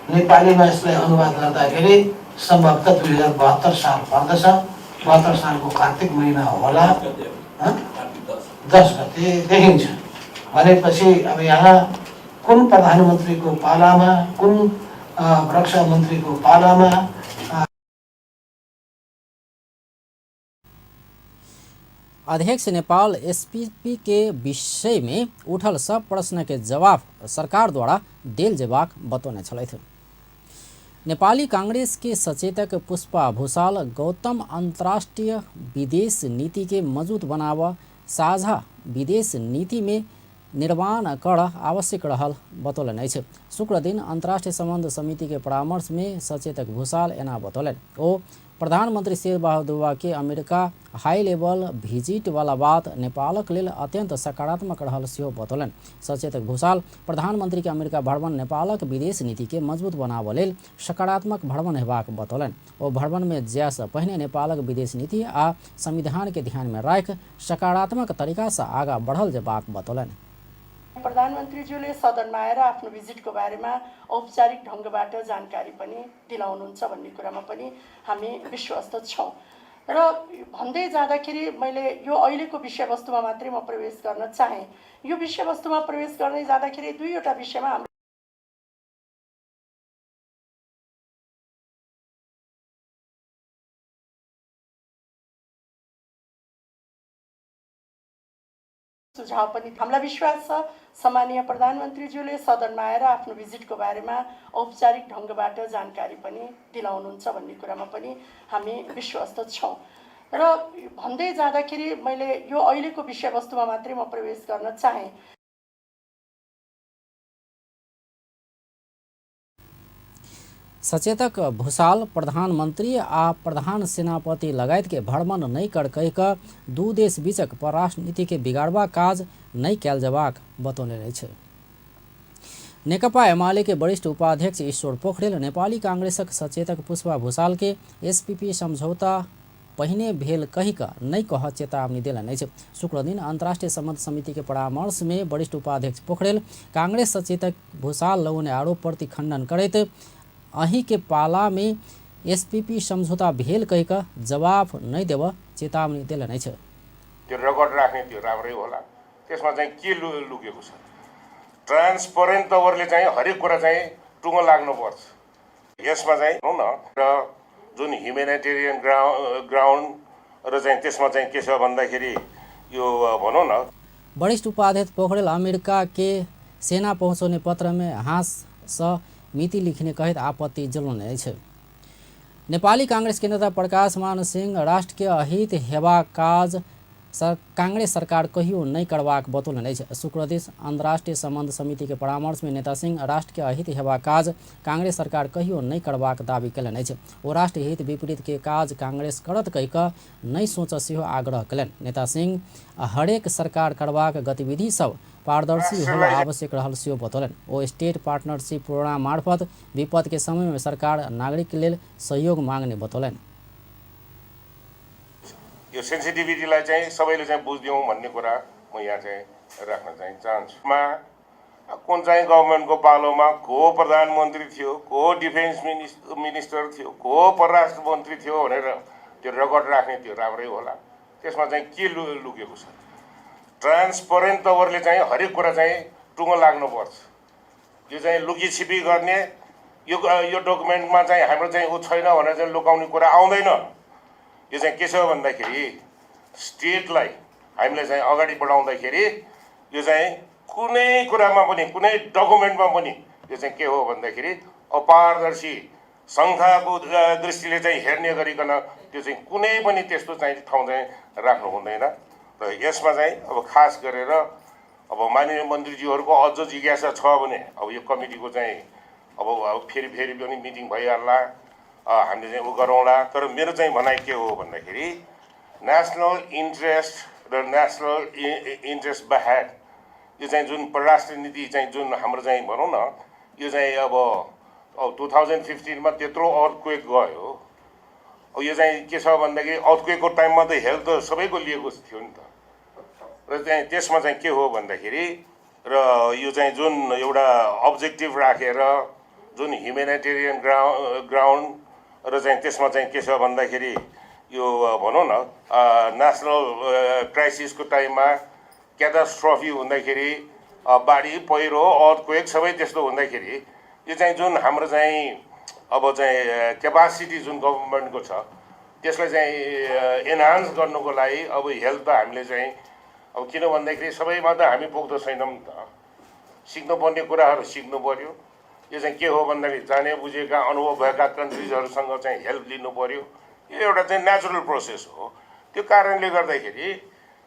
नेपालीमा यसलाई अनुवाद गर्दाखेरि सम्भवतः 2072 साल पर्दछ। 72 सालको कार्तिक महिना होला, 10 गते देखिन्छ। भनेपछि अब यहाँ कुन प्रधानमन्त्रीको पालामा, कुन रक्षा मन्त्रीको पालामा
अध्यक्ष नेपाल SPP के विषय में उठल सब प्रश्न के जवाब सरकार द्वारा देल जेबाक बतौने छलथि। नेपाली कांग्रेस के सचेतक पुष्पा भूषाल गौतम अंतर्राष्ट्रीय विदेश नीति के मजबूत बनाव साझा विदेश नीति में निर्माण कर आवश्यक रहल बतौलनि अछि। शुक्र दिन अंतर्राष्ट्रीय संबंध समिति के परामर्श में सचेतक भूषाल एना बतौलनि। ओ प्रधानमंत्री शेरबहादुर के अमेरिका हाई लेवल भिजिट वाला बात नेपालक लेल अत्यंत सकारात्मक रहल सेहो बतौलनि। सचेतक भूषाल प्रधानमंत्री के अमेरिका भ्रमण नेपालक विदेश नीति के मजबूत बनाव लेल सकारात्मक भ्रमण हेबाक बतौलनि। ओ भ्रमण में जाय सँ पहिने नेपालक विदेश नीति आ संविधान के ध्यान में राख सकारात्मक तरीका से आगा बढ़ल जेबाक बतौलनि।
प्रधानमन्त्रीज्यूले सदनमा आएर आफ्नो भिजिटको बारेमा औपचारिक ढङ्गबाट जानकारी पनि दिलाउनुहुन्छ भन्ने कुरामा पनि हामी विश्वस्त छौँ। र भन्दै जाँदाखेरि मैले यो अहिलेको विषयवस्तुमा मात्रै म प्रवेश गर्न चाहेँ। यो विषयवस्तुमा प्रवेश गर्दै जाँदाखेरि दुईवटा विषयमा हाम्रो सुझाव पनि हामीलाई विश्वास छ सम्माननीय प्रधानमन्त्रीज्यूले सदनमा आएर आफ्नो भिजिटको बारेमा औपचारिक ढङ्गबाट जानकारी पनि दिलाउनुहुन्छ भन्ने कुरामा पनि हामी विश्वस्त छौँ। र भन्दै जाँदाखेरि मैले यो अहिलेको विषयवस्तुमा मात्रै म प्रवेश गर्न चाहेँ।
सचेतक भूषाल प्रधानमंत्री आ प्रधान सेनापति लगायत के भ्रमण नहीं कर कहि कऽ दू देश बीचक परराष्ट्र नीति के बिगाड़बा काज नहीं कयल जेबाक बतौने अछि। नेकपा एमाले के वरिष्ठ उपाध्यक्ष ईश्वर पोखरेल नेपाली कांग्रेसक सचेतक पुष्पा भूषाल के SPP समझौता पहिने भेल कहि कऽ नहीं कह चेतावनी देलनि अछि। शुक्र दिन अंतर्राष्ट्रीय संबंध समिति के परामर्श में वरिष्ठ उपाध्यक्ष पोखरेल कांग्रेस सचेतक भूषाल लगाउने आरोप प्रति खंडन करैत अही के पाला में SPP समझौता भेल कहि कऽ जवाब नहीं देव चेतावनी देलनि अछि।
त्यो रेकर्ड राख्ने त्यो राम्रै होला। त्यसमा चाहिँ के लुकेको छ? ट्रान्सपरेन्ट तवरले चाहिँ हरेक कुरा चाहिँ टुङ्गो लाग्नुपर्छ। यसमा चाहिँ हो न र जुन ह्युमेनिटेरियन ग्राउन्ड र चाहिँ त्यसमा चाहिँ के छ भन्दाखेरि यो भनौँ न।
वरिष्ठ उपाध्यक्ष पोखरेल अमेरिका के सेना पहुँचाउने पत्र में हाँस स मिति लिखने कहित आपत्ति जनाउने अछि। नेपाली कांग्रेस के नेता प्रकाश मान सिंह राष्ट्र के अहित हेबा काज कांग्रेस सरकार कहियो नहीं करबाक बतौलनि अछि। शुक्र दिन अंतर्राष्ट्रीय संबंध समिति के परामर्श में नेता सिंह राष्ट्र के अहित हेबाक काज कांग्रेस सरकार कहियो नहीं करबाक दावी कयलनि अछि। ओ राष्ट्र हित विपरीत के काज कांग्रेस करत कहि कऽ नहीं सोच सेहो आग्रह कयलनि। नेता सिंह हरेक सरकार करबाक गतिविधि सब पारदर्शी होब आवश्यक रहल सेहो बतौलनि। ओ स्टेट पार्टनरशिप प्रोग्राम मार्फत विपद के समय में सरकार नागरिक के लेल सहयोग मांग्ने बतौलनि।
यो सेन्सिटिभिटीलाई चाहिँ सबैले चाहिँ बुझ्दिउँ भन्ने कुरा म यहाँ चाहिँ राख्न चाहिँ चाहन्छु। कुन चाहिँ गभर्मेन्टको पालोमा को प्रधानमन्त्री थियो, को डिफेन्स मिनिस्टर थियो, को परराष्ट्र मन्त्री थियो भनेर त्यो रेकर्ड राख्ने त्यो राम्रै होला। त्यसमा चाहिँ के लुकेको छ? ट्रान्सपरेन्ट तवरले चाहिँ हरेक कुरा चाहिँ टुङ्गो लाग्नुपर्छ। यो चाहिँ लुकी छिपी गर्ने यो डकुमेन्टमा चाहिँ हाम्रो चाहिँ ऊ छैन भनेर चाहिँ लुकाउने कुरा आउँदैन। यो चाहिँ के छ भन्दाखेरि स्टेटलाई हामीले चाहिँ अगाडि बढाउँदाखेरि यो चाहिँ कुनै कुरामा पनि कुनै डकुमेन्टमा पनि यो चाहिँ के हो भन्दाखेरि अपारदर्शी सङ्ख्याको दृष्टिले चाहिँ हेर्ने गरिकन त्यो चाहिँ कुनै पनि त्यस्तो चाहिँ ठाउँ चाहिँ राख्नु हुँदैन। र यसमा चाहिँ अब खास गरेर अब माननीय मन्त्रीज्यूहरूको अझ जिज्ञासा छ भने अब यो कमिटीको चाहिँ अब फेरि पनि मिटिङ भइहाल्ला, हामीले चाहिँ उ गरौँला। तर मेरो चाहिँ भनाइ के हो भन्दाखेरि नेसनल इन्ट्रेस्ट र नेसनल इन्ट्रेस्ट बाहेक यो चाहिँ जुन परराष्ट्र नीति चाहिँ जुन हाम्रो चाहिँ भनौँ न यो चाहिँ अब 2015मा त्यत्रो अर्थक्वेक गयो। अब यो चाहिँ के छ भन्दाखेरि अर्थक्वेकको टाइममा त हेल्थ त सबैको लिएको थियो नि त। र चाहिँ त्यसमा चाहिँ के हो भन्दाखेरि र यो चाहिँ जुन एउटा अब्जेक्टिभ राखेर जुन ह्युमेनिटेरियन ग्राउन्ड र चाहिँ त्यसमा चाहिँ के छ भन्दाखेरि यो भनौँ न नेसनल क्राइसिसको टाइममा क्याटास्ट्रफी हुँदाखेरि बाढी पहिरो अर्थक्वेक सबै त्यस्तो हुँदाखेरि यो चाहिँ जुन हाम्रो चाहिँ अब चाहिँ क्यापासिटी जुन गभर्मेन्टको छ त्यसलाई चाहिँ एनहान्स गर्नुको लागि अब हेल्थ त हामीले चाहिँ अब किन भन्दाखेरि सबैमा त हामी पुग्दो छैनौँ त। सिक्नुपर्ने कुराहरू सिक्नु पर्यो। यो चाहिँ के हो भन्दाखेरि जाने बुझेका अनुभव भएका कन्ट्रिजहरूसँग चाहिँ हेल्प लिनु पर्यो। यो एउटा चाहिँ नेचुरल प्रोसेस हो। त्यो कारणले गर्दाखेरि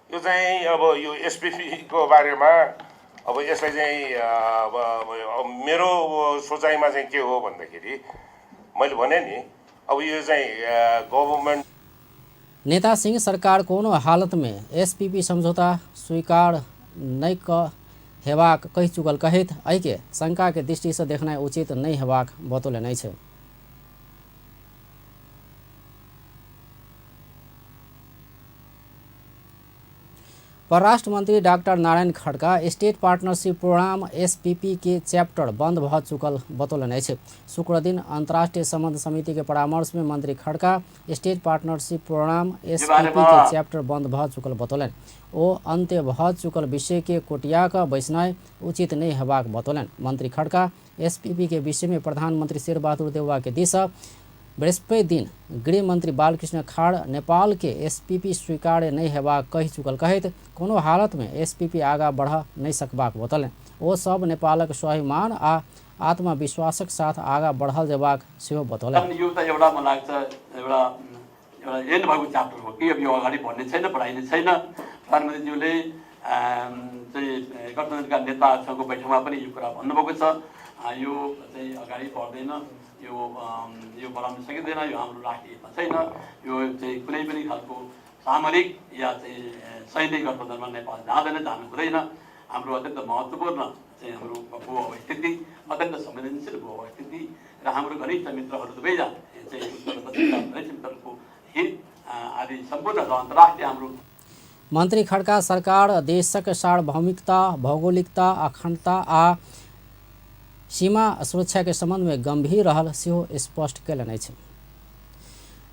यो चाहिँ अब यो एसपिपीको बारेमा अब यसलाई चाहिँ मेरो सोचाइमा चाहिँ के हो भन्दाखेरि मैले भने नि अब यो चाहिँ गभर्मेन्ट
नेता सिंह सरकार कोनो हालत में एसपीपी समझौता स्वीकार नहीं हेबाक कहि चुकल कहैत एहिके शंका के दृष्टि से देखनाइ उचित नहीं हेबाक बतौलनि अछि। परराष्ट्र मंत्री doctor Narayan Khadka state partnership programme SPP के चैप्टर बंद भ चुकल बतौलनि अछि। शुक्र दिन अंतर्राष्ट्रीय संबंध समिति के परामर्श में मंत्री खड़का स्टेट पार्टनरशिप प्रोग्राम एसपीपी के चैप्टर बंद भ चुकल बतौलनि। ओ अंत्य भ चुकल विषय के कोटिया क बैसनाइ उचित नहीं हेबाक बतौलनि। मंत्री खड़का एसपीपी के विषय में प्रधानमंत्री शेर बहादुर देउवा के दिस बृहस्पति दिन गृह मंत्री बालकृष्ण खाड़ नेपाल के एसपीपी स्वीकार्य नहीं हेबाक कहि चुकल कहैत कोनो हालत में एसपीपी आगा बढ़ नहीं सकबाक बतौलनि। ओ सब नेपालक स्वाभिमान आ आत्मविश्वासक साथ आगा बढ़ल जेबाक सेहो बतौलनि।
यो त एउटा मलाई लाग्छ एउटा एन्ड भएको च्याप्टर हो कि अब यो अगाडि बढ्ने छैन, बढाइने छैन। प्रधानमन्त्रीज्यूले चाहिँ गठबन्धनका नेताहरूसँगको बैठकमा पनि यो कुरा भन्नुभएको छ। यो चाहिँ अगाडि बढ्दैन, यो बढाउन सकिँदैन, यो हाम्रो राखिएको छैन। यो चाहिँ कुनै पनि खालको सामरिक या चाहिँ सैनिक गठबन्धनमा नेपाल जाँदैन, जानु हुँदैन। हाम्रो अत्यन्त महत्त्वपूर्ण चाहिँ हाम्रो भू अवस्थिति, अत्यन्त संवेदनशील भू अवस्थिति र हाम्रो घनिष्ठ मित्रहरू दुवैजना चाहिँ उत्तर दक्षिणका घनिष्ठ मित्रहरूको हित आदि सम्पूर्ण अन्तर्राष्ट्रिय हाम्रो
मंत्री खड़का सरकार देशक सार्वभौमिकता, भौगोलिकता, अखंडता आ सीमा सुरक्षा के संबंध में गंभीर रहल सेहो स्पष्ट कयलनि अछि।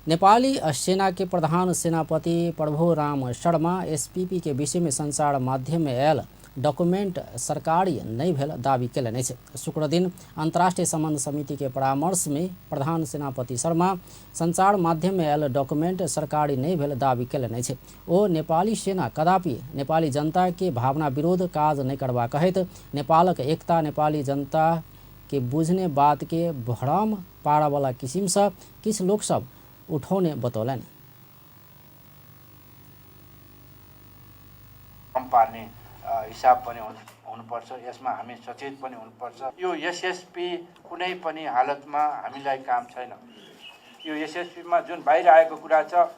नेपाली सेना के प्रधान सेनापति प्रभु राम शर्मा एसपीपी के विषय में संचार माध्यम में आयल डॉक्यूमेंट सरकारी नहीं भेल दावी कयलनि अछि। शुक्र दिन अंतर्राष्ट्रीय संबंध समिति के परामर्श में प्रधान सेनापति शर्मा संचार माध्यम में आयल डॉक्यूमेंट सरकारी नहीं भेल दावी कयलनि अछि। ओ नेपाली सेना कदापि नेपाली जनता के भावना विरोध काज नहीं करबा कहैत नेपालक एकता नेपाली जनता के बुझने बात के भ्रम पाड़ावाला किसिम से किछ लोक सब उठौने बतौलनि।
नपार्ने हिसाब पनि हुनुपर्छ। यसमा हामी सचेत पनि हुनुपर्छ। यो एसएसपी कुनै पनि हालतमा हामीलाई काम छैन। यो एसएसपीमा जुन बाहिर आएको कुरा छ,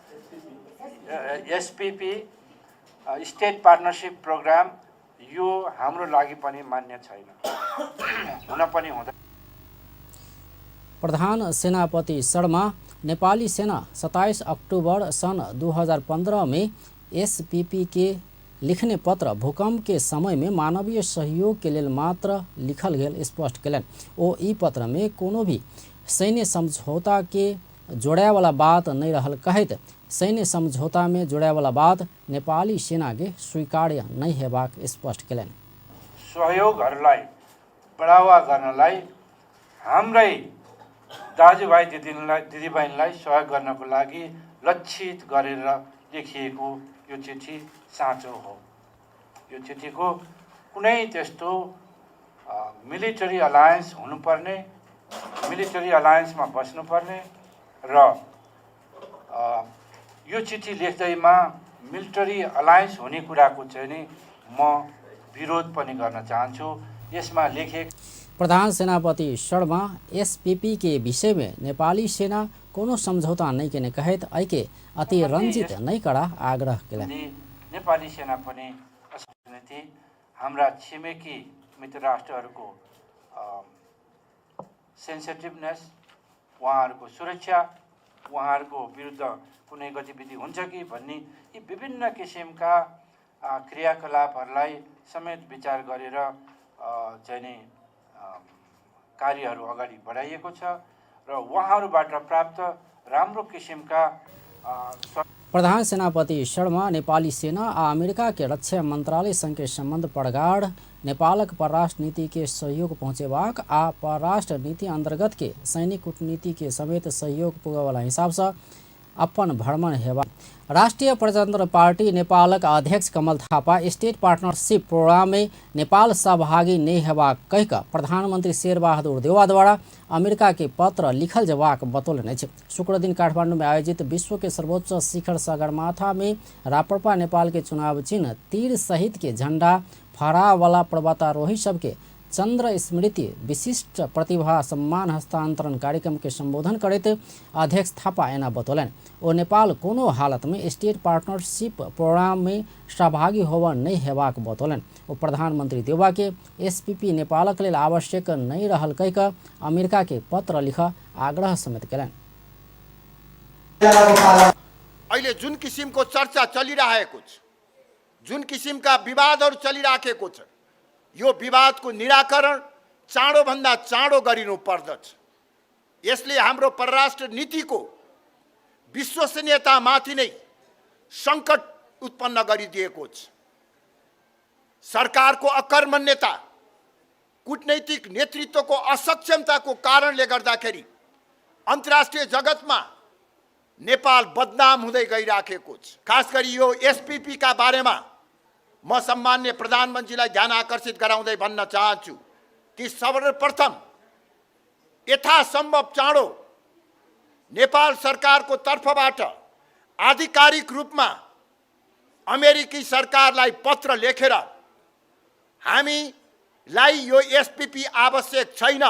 एसपीपी स्टेट पार्टनरसिप प्रोग्राम, यो हाम्रो लागि पनि मान्य छैन, हुन पनि हुँदैन।
प्रधान सेनापति शर्मा नेपाली सेना 27 अक्टूबर सन 2015 में एसपीपी के लिखने पत्र भूकंप के समय में मानवीय सहयोग के लिए मात्र लिखल गेल स्पष्ट कलन। ओ ई पत्र में कोनो भी सैन्य समझौता के जोड़ाए वाला बात नहीं रहल कहत सैन्य समझौता में जोड़ाए वाला बात नेपाली सेना के स्वीकार्य नहीं हेबाक स्पष्ट कलन।
सहयोगहरूलाई बढावा गर्नलाई हाम्रै दाजुभाइ दिदीबहिनीलाई सहयोग गर्नको लागि लक्षित गरेर लेखिएको यो चिठी साँचो हो। यो चिठीको कुनै त्यस्तो मिलिटरी अलायन्स हुनुपर्ने, मिलिटरी अलायन्समा बस्नुपर्ने र यो चिठी लेख्दैमा मिलिटरी अलायन्स हुने कुराको चाहिँ नि म विरोध पनि गर्न चाहन्छु। यसमा लेखेको
प्रधान सेनापति शर्मा एसपीपी के विषय में नेपाली सेना कोनो समझौता नहीं के कहत ऐके अति रंजित नहीं करा आग्रह केला।
नेपाली सेना पनि नीति हाम्रा छिमेकी मित्र राष्ट्रहरूको सेन्सिटिभनेस, उहाँहरूको सुरक्षा, उहाँहरूको विरुद्ध कुनै गतिविधि हुन्छ कि भन्ने यी विभिन्न किसिमका क्रियाकलापहरूलाई समेत विचार गरेर चाहिँ नि कार्यहरू अगाडि बढाइएको छ र उहाँहरूबाट प्राप्त राम्रो किसिमका
प्रधान सेनापति शर्मा नेपाली सेना आ अमेरिका के रक्षा मंत्रालय संग के संबंध प्रगाढ़ नेपालक परराष्ट्र नीति के सहयोग पहुँचेबाक आ परराष्ट्र नीति अंतर्गत के सैनिक कूटनीति के समेत सहयोग पुगे वाला हिसाब से अपन भ्रमण हेबा। राष्ट्रीय प्रजातंत्र पार्टी नेपालक अध्यक्ष कमल थापा स्टेट पार्टनरशिप प्रोग्राम में नेपाल सहभागी नहीं हेबाक कहिक प्रधानमंत्री शेरबहादुर देउवा द्वारा अमेरिका के पत्र लिखल जवाक बतौलने छे। शुक्र दिन काठमांडू में आयोजित विश्व के सर्वोच्च शिखर सगरमाथा में राप्रपा नेपाल के चुनाव चिन्ह तीर सहित के झंडा फहरा वाला पर्वतारोही सबके चंद्र स्मृति विशिष्ट प्रतिभा सम्मान हस्तांतरण कार्यक्रम के संबोधन करते अध्यक्ष थापा एना बतौलन। ओ नेपाल कोनो हालत में स्टेट पार्टनरशिप प्रोग्राम में सहभागी होवा नहीं हेबाक बतौलन। ओ प्रधानमंत्री देउवा के एसपीपी नेपालक लेल आवश्यक नहीं रहल कहिक अमेरिका के पत्र लिख आग्रह समेत केलन।
अहिले जुन किसिमको चर्चा चलिरहेको छ, जुन किसिमका विवादहरू चलिराखेको छ, यो विवादको निराकरण चाँडोभन्दा चाँडो गरिनु पर्दछ। यसले हाम्रो परराष्ट्र नीतिको विश्वसनीयतामाथि नै सङ्कट उत्पन्न गरिदिएको छ। सरकारको अकर्मण्यता, कूटनैतिक नेतृत्वको असक्षमताको कारणले गर्दाखेरि अन्तर्राष्ट्रिय जगतमा नेपाल बदनाम हुँदै गइराखेको छ। खास गरी यो एसपीपी का बारेमा म सम्मान्य प्रधानमन्त्रीलाई ध्यान आकर्षित गराउँदै भन्न चाहन्छु कि सर्वप्रथम यथासम्भव चाँडो नेपाल सरकारको तर्फबाट आधिकारिक रूपमा अमेरिकी सरकारलाई पत्र लेखेर हामीलाई यो एसपीपी आवश्यक छैन,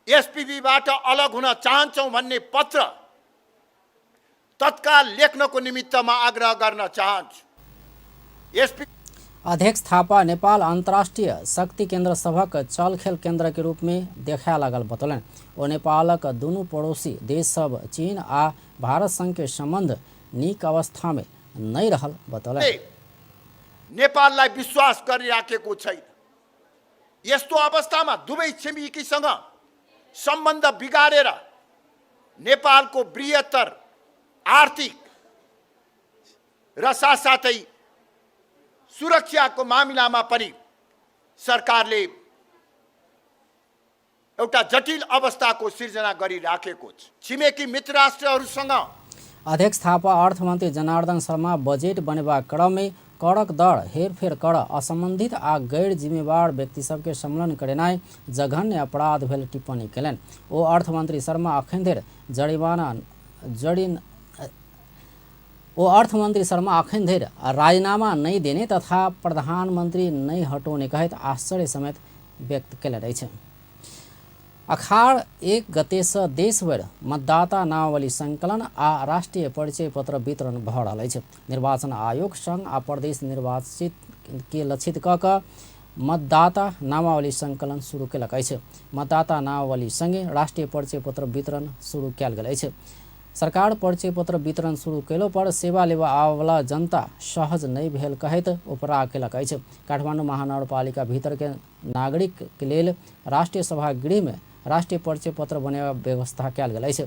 एसपीपीबाट अलग हुन चाहन्छौँ भन्ने पत्र तत्काल लेख्नको निमित्त म आग्रह गर्न चाहन्छु।
अध्यक्ष थापा नेपाल अंतर्राष्ट्रीय शक्ति केंद्र सभक चलखेल केंद्र के रूप में देखा लागल बतौलन। ओ नेपालक दुनू पड़ोसी देश सब चीन आ भारत संग के संबंध नीक अवस्था में नहीं रहल बतौलन।
नेपाललाई विश्वास गरिराखेको छैन। यस्तो अवस्थामा दुवै छिमेकीसँग सम्बन्ध बिगारेर नेपालको बृहत्तर आर्थिक र साथसाथै सुरक्षाको मामिलामा पनि सरकारले एउटा जटिल अवस्थाको सिर्जना गरिराखेको छ। छिमेकी मित्र राष्ट्रहरूसँग
अध्यक्ष थापा अर्थमन्त्री जनार्दन शर्मा बजेट बनेबा क्रम में करक दर हेरफेर कर असंबंधित आ गैर जिम्मेवार व्यक्ति सबके सम्मेलन करेनाइ जघन्य अपराध भेल टिप्पणी कयलनि। ओ अर्थमन्त्री शर्मा अखन धरि ओ अर्थमन्त्री शर्मा अखन धरि राजीनामा नहीं देने तथा प्रधानमंत्री नहीं हटोने कहत आश्चर्य समेत व्यक्त कयले अछि। अखाड़ 1 गते से देशभर मतदाता नामावली संकलन आ राष्ट्रीय परिचय पत्र वितरण भऽ रहल अछि। निर्वाचन आयोग संघ आ प्रदेश निर्वाचित के लक्षित कऽ कऽ मतदाता नामावली संकलन शुरू कयलक अछि। मतदाता नामावली संगे राष्ट्रीय परिचय पत्र वितरण शुरू कयल गेल अछि। सरकार परिचय पत्र वितरण शुरू कयलो पर सेवा लेवा आबयवला जनता सहज नहीं भेल कहैत उपराग कयलक अछि। काठमांडू महानगरपालिका भीतर के नागरिक के लेल राष्ट्रीय सभागृह में राष्ट्रीय परिचय पत्र बनेबा व्यवस्था कयल गेल अछि।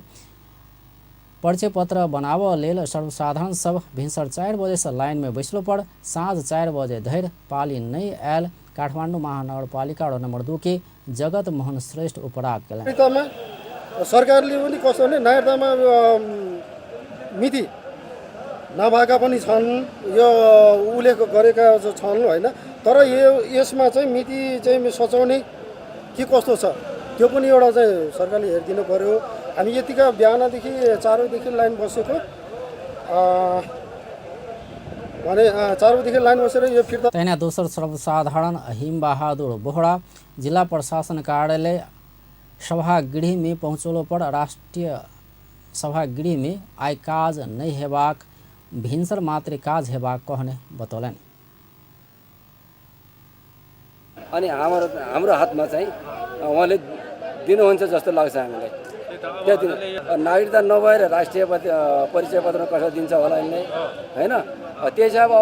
परिचय पत्र बनाबऽ लेल सर्वसाधारण सब भिनसर 4 बजे से लाइन में बैसलो पर साँझ 4 बजे धरि पाली नहीं आयल काठमांडू महानगरपालिका वडा नंबर 2 के जगत मोहन श्रेष्ठ उपराग कयलनि।
सरकारले पनि कस्तो भने नागरिकतामा मिति नभएका पनि छन्, यो उल्लेख गरेका छन् होइन, तर यसमा चाहिँ मिति चाहिँ सचाउने के कस्तो छ त्यो पनि एउटा चाहिँ सरकारले हेरिदिनु पर्यो। हामी यतिका बिहानदेखि 4 बजेदेखि लाइन बसेको भने 4 बजेदेखि लाइन बसेर यो फिर्ता।
तैना दोसर सर्वसाधारण हिम बहादुर बोहरा जिला प्रशासन कार्यालय सभागृह में पहुँचलो पर राष्ट्रीय सभागृह में आइ काज नहीं हेबाक भिनसर मात्र काज हेबाक कहने बतौलनि।
अनि हाम्रो हातमा चाहिँ उहाँले दिनुहुन्छ जस्तो लाग्छ हामीलाई। त्यति नागरिकता नभएर राष्ट्रिय परिचय पत्र कसरी दिन्छ होला यिनले हैन। त्यसै अब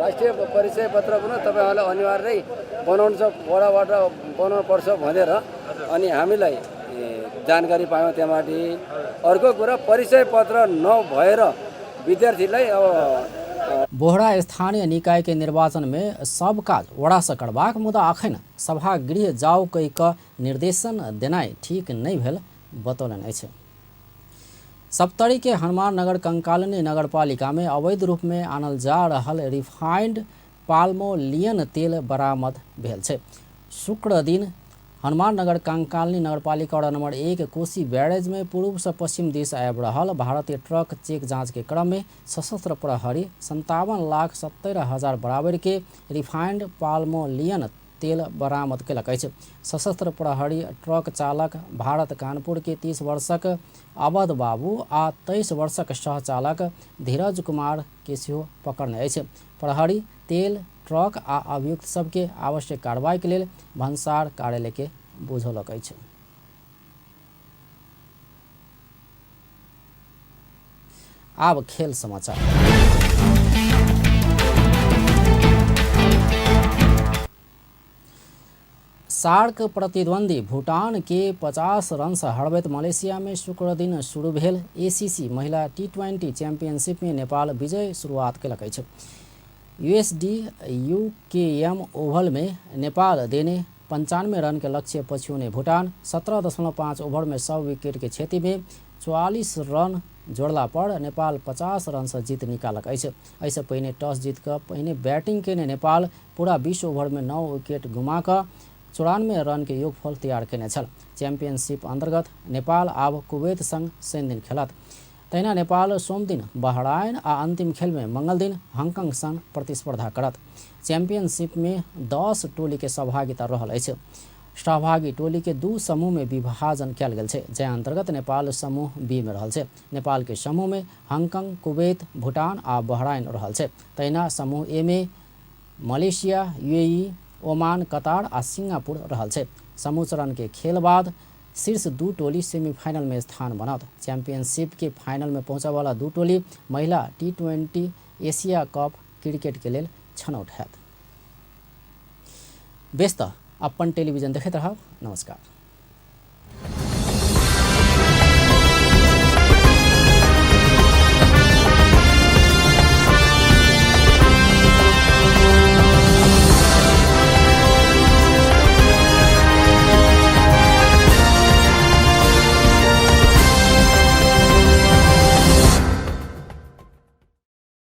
राष्ट्रिय परिचय पत्र पनि तपाईहरुलाई अनिवार्यै बनाउनु छ, वडाबाट बनाउनु पर्छ भनेर अनि हामीलाई जानकारी पायौं। त्यहाँमाथि अर्को कुरा परिचय पत्र नभएर विद्यार्थीलाई अब
बोहरा स्थानीय निकाय के निर्वाचन में सब काज वड़ा से करबाक मुदा अखन सभागृह जाओ कहि कऽ निर्देशन देनाइ ठीक नहीं भेल बतौलनि अछि। सप्तरी के हनुमान नगर कंकालनी नगरपालिका में अवैध रूप में आनल जा रहल रिफाइंड पाल्मोलियन तेल बरामद भेल छै। शुक्र दिन हनुमान नगर कंकालनी नगरपालिका वडा नंबर 1 कोसी बैरेज में पूर्व से पश्चिम दिश आबि रहल भारतीय ट्रक चेक जांच के क्रम में सशस्त्र प्रहरी 57,70,000 बराबर के रिफाइंड पाल्मोलियन तेल बरामद कयलक अछि। सशस्त्र प्रहरी ट्रक चालक भारत कानपुर के 30 वर्षक अवध बाबू आ 23 वर्षक सहचालक धीरज कुमार के सेहो पकड़ने अछि। प्रहरी तेल ट्रक आ अभियुक्त सबके आवश्यक कार्रवाई के लेल भन्सार कार्यालय के बुझौलक अछि। आब खेल समाचार। सार्क प्रतिद्वंदी भूटान के 50 रन से हरबैत मलेशिया में शुक्र दिन शुरू भेल एसीसी महिला T20 चैंपियनशिप में नेपाल विजय शुरुआत कयलक अछि। USD UKM ओवल में नेपाल देने 95 रन के लक्ष्य पछ्याउने भूटान 17.5 ओवर में 100 विकेट के क्षति में 44 रन जोड़ला पर नेपाल 50 रन से जीत निकालक अछि। ऐसे पहिने टॉस जीत कर पहिने बैटिंग केने नेपाल पूरा 20 ओवर में 9 विकेट गुमा कर 94 रन के योगफल तैयार केने छल। चैंपियनशिप अंतर्गत नेपाल आब कुवैत संग शनि दिन खेलत। तहिना नेपाल सोम दिन बहराइन आ अंतिम खेल में मंगल दिन हांगकांग संग प्रतिस्पर्धा करत। चैंपियनशिप में 10 टोली के सहभागिता रहल अछि। सहभागी टोली के 2 समूह में विभाजन कयल गेल छै, जै अंतर्गत नेपाल समूह बी में रहल छै। नेपाल के समूह में हांगकांग, कुवैत, भूटान आ बहराइन रहल छै। तहिना समूह ए में मलेशिया, UAE, ओमान, कतार आ सिंगापुर रहल छै। समूह चरण के खेल बाद शीर्ष 2 टोली सेमीफाइनल में स्थान बनत। चैंपियनशिप के फाइनल में पहुंचे वाला 2 टोली महिला T20 एशिया कप क्रिकेट के लेल छनौट हैत। व्यस्त अपन टेलीविजन देखैत रहब। नमस्कार।